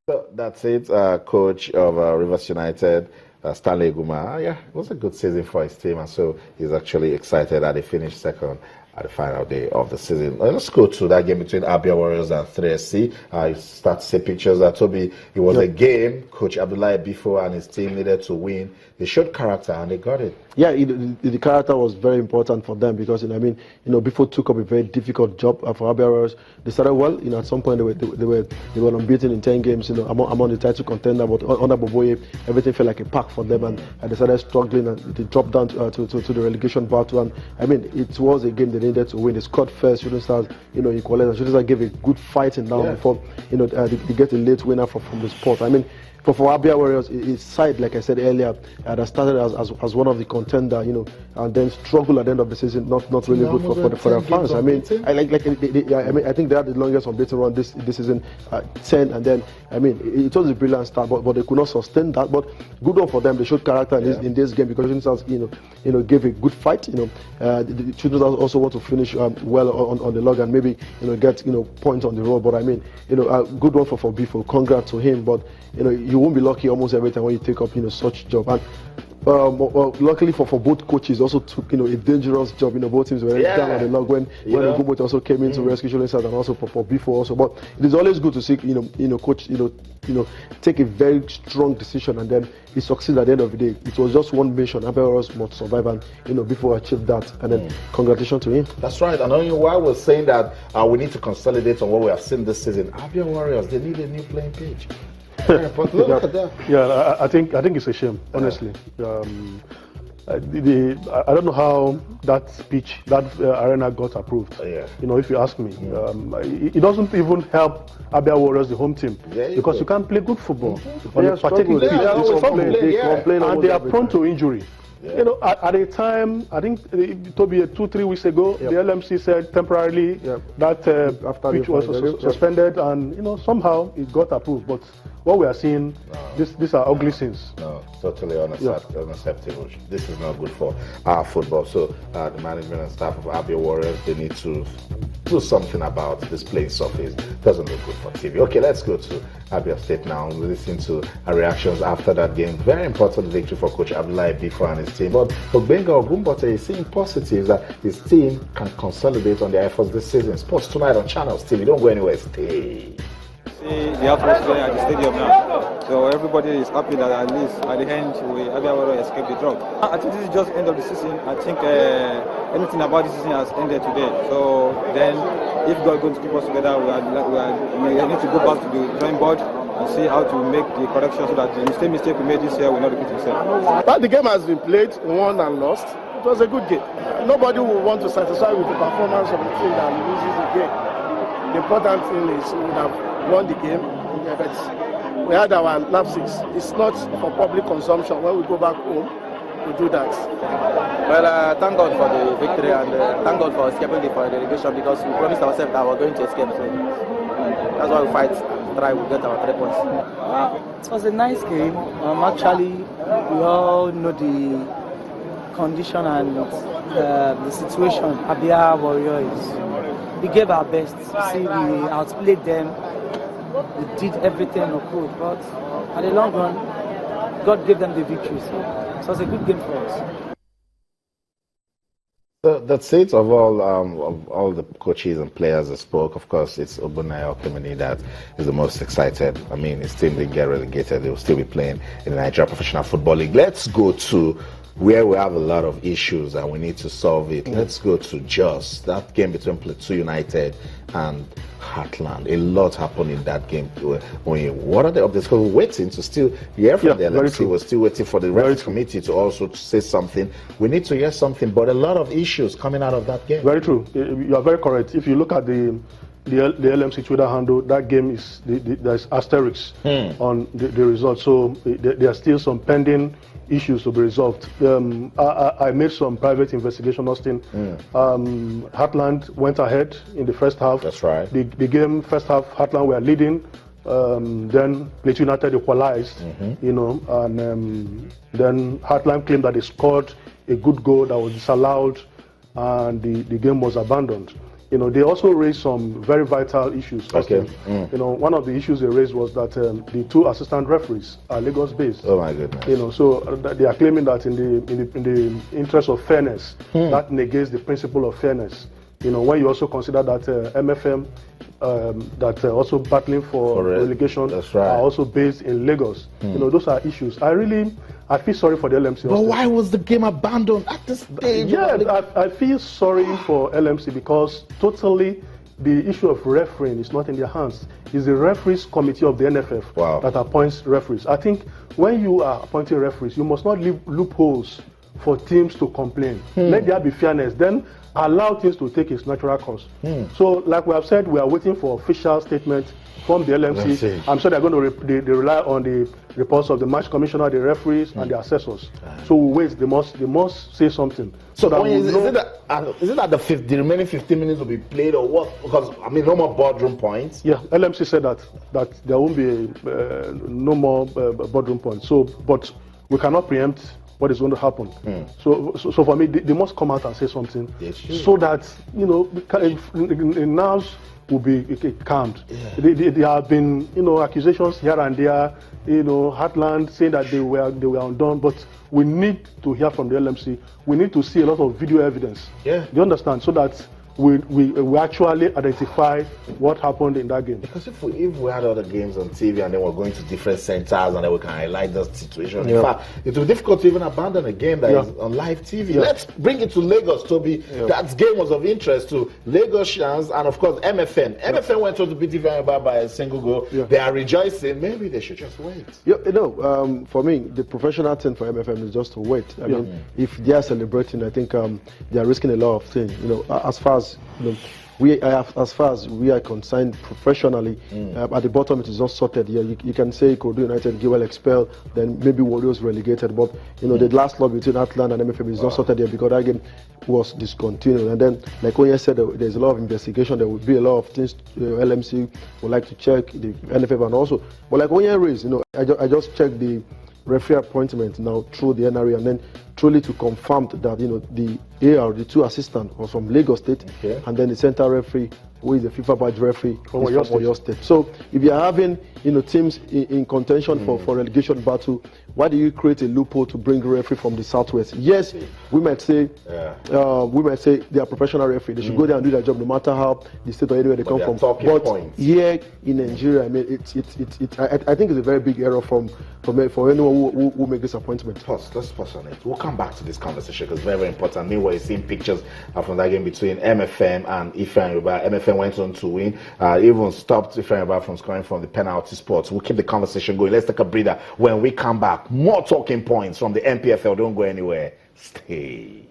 So that's it, coach of Rivers United, Stanley Guma. Yeah, it was a good season for his team, and so he's actually excited that they finished second at the final day of the season. Let's go to that game between Abia Warriors and 3SC. You start to see pictures that Toby, it was a game Coach Abdullahi Bifo and his team needed to win. They showed character and they got it. Yeah, the character was very important for them because, Bifo took up a very difficult job for Abia Warriors. They started well, at some point they were unbeaten in 10 games, among the title contender, but under Boboye, everything felt like a pack for them and they started struggling and they dropped down to the relegation battle. And it was a game they needed to win. They scored first, Shooting Stars, equalized. And Shooting Stars gave a good fighting down before, they get a late winner from the spot. For Abia Warriors, his side, like I said earlier, that started as one of the contender, and then struggle at the end of the season, not really good for their fans. I think they had the longest unbeaten run this season, 10, and then it was a brilliant start, but they could not sustain that. But good one for them. They showed character in this game because Shooting Stars, gave a good fight. The Shooting Stars also want to finish well on the log and maybe get points on the road. But good one for Bifo. Congrats to him. But you won't be lucky almost every time when you take up such job. And luckily for both coaches, also took a dangerous job. Both teams were down on the log when Ogumbote also came in to rescue Shooting Stars, and also for Bifo also. But it is always good to see coach take a very strong decision and then he succeeded at the end of the day. It was just one mission. Abia Warriors must survive, and Bifo achieved that. And then congratulations to him. That's right. And while we're saying that we need to consolidate on what we have seen this season, Abia Warriors, they need a new playing pitch. But look at that. Yeah, I think it's a shame, honestly. I don't know how that pitch, that arena got approved. If you ask me, it doesn't even help Abia Warriors, the home team, because you can't play good football on a particular pitch. And they are prone to injury. At a time, I think Toby 2-3 weeks ago, the LMC said temporarily that pitch was suspended, and somehow it got approved. But what we are seeing, these are ugly scenes. No, totally unacceptable. This is not good for our football. So the management and staff of Abia Warriors, they need to do something about this playing surface. Doesn't look good for TV. Okay, let's go to Abia State now. We'll listen to our reactions after that game. Very important victory for Coach Abdullahi Bifo and his team. But Ogbenga Ogumbote is seeing positives that his team can consolidate on their efforts this season. Sports tonight on Channels TV. Don't go anywhere. Stay. See the atmosphere at the stadium now. So everybody is happy that at least at the end Abia Warriors escaped the drop. I think this is just the end of the season. I think anything about this season has ended today. So then if God is going to keep us together, we need to go back to the drawing board and see how to make the correction so that the same mistake we made this year will not repeat itself. But the game has been played, won and lost. It was a good game. Nobody will want to satisfy with the performance of the team that loses the game. The important thing is we would have won the game, but we had our lapses. It's not for public consumption. When we go back home, we do that. Well, thank God for the victory and thank God for escaping the relegation because we promised ourselves that we were going to escape. So that's why we fight and try to get our 3 points. It was a nice game. Actually, we all know the condition and the situation Abia Warriors. We gave our best. See, we outplayed them. We did everything we could, but at the long run, God gave them the victory. So it was a good game for us. So that's it of all the coaches and players that spoke. Of course, it's Ogbonnaya Okemini that is the most excited. His team didn't get relegated. They will still be playing in the Nigeria Professional Football League. Let's go to where we have a lot of issues and we need to solve it. Let's go to Jos. That game between Plateau United and Heartland. A lot happened in that game. What are the updates? Because we're waiting to still hear from the LMC. We're still waiting for the referee committee to also say something. We need to hear something, but a lot of issues coming out of that game. Very true. You are very correct. If you look at the LMC Twitter handle, that game is there's asterisks on the results. So there are still some pending issues to be resolved. I made some private investigation, Austin. Heartland went ahead in the first half. That's right. The game, first half, Heartland were leading. Then Plateau United equalized, and then Heartland claimed that they scored a good goal that was disallowed, and the game was abandoned. You know, they also raised some very vital issues. Okay. You know, one of the issues they raised was that the 2 assistant referees are Lagos-based. Oh my goodness. You know, so they are claiming that in the interest of fairness, that negates the principle of fairness. You know, when you also consider that MFM, that also battling for relegation, that's right, are also based in Lagos. You know, those are issues. I feel sorry for the LMC. But why was the game abandoned at this stage? Yeah, I feel sorry for LMC because totally the issue of refereeing is not in their hands. It's the referees committee of the NFF that appoints referees. I think when you are appointing referees, you must not leave loopholes for teams to complain. Let there be fairness. Then allow things to take its natural course. So, like we have said, we are waiting for official statement from the LMC. I'm sure they're going to they rely on the reports of the match commissioner, the referees, and the assessors. So we wait. They must say something. So that is it that the remaining 15 minutes will be played or what? Because I mean, no more boardroom points. Yeah, LMC said that there won't be no more boardroom points. So, but we cannot preempt what is going to happen. So for me, they must come out and say something, so that, you know, the nerves will be calmed. There have been, you know, accusations here and there, you know, Heartland saying that they were undone, but we need to hear from the LMC. We need to see a lot of video evidence. Do you understand? So that we actually identify what happened in that game. Because if we had other games on TV and then we're going to different centers and then we can highlight the situation, in fact, it will be difficult to even abandon a game that is on live TV. Let's bring it to Lagos, Toby. That game was of interest to Lagosians and of course MFM. MFM went on to beat Ifeanyi by a single goal. They are rejoicing. Maybe they should just wait. You know, for me, the professional thing for MFM is just to wait. I mean, if they are celebrating, I think they are risking a lot of things. You know, as far as as far as we are concerned professionally, at the bottom it is not sorted. You can say Ikorodu United, Gilwell expelled, then maybe Warriors relegated. But you know, the last lobby between Heartland and MFM is not sorted yet because that game was discontinued. And then, like Onye said, there's a lot of investigation. There will be a lot of things LMC would like to check, the NFF and also. But like Onye raised, you know, I just checked the referee appointment now through the NRA, and then truly to confirm that, you know, the AR, the 2 assistants was from Lagos State, and then the center referee, who is the FIFA badge referee, from Oyo State. So if you're having, you know, teams in contention for relegation battle, why do you create a loophole to bring a referee from the southwest? Yes, we might say they are professional referee. They should go there and do their job, no matter how the state or anywhere they come from. But here in Nigeria, I mean, I think it's a very big error for anyone who make this appointment. Let's pause on it. We'll come back to this conversation because it's very, very important. Meanwhile, you're seeing pictures from that game between MFM and Ifeanyi. MFM went on to win, even stopped Ifeanyi from scoring from the penalty spot. We'll keep the conversation going. Let's take a breather. When we come back, more talking points from the NPFL. Don't go anywhere. Stay.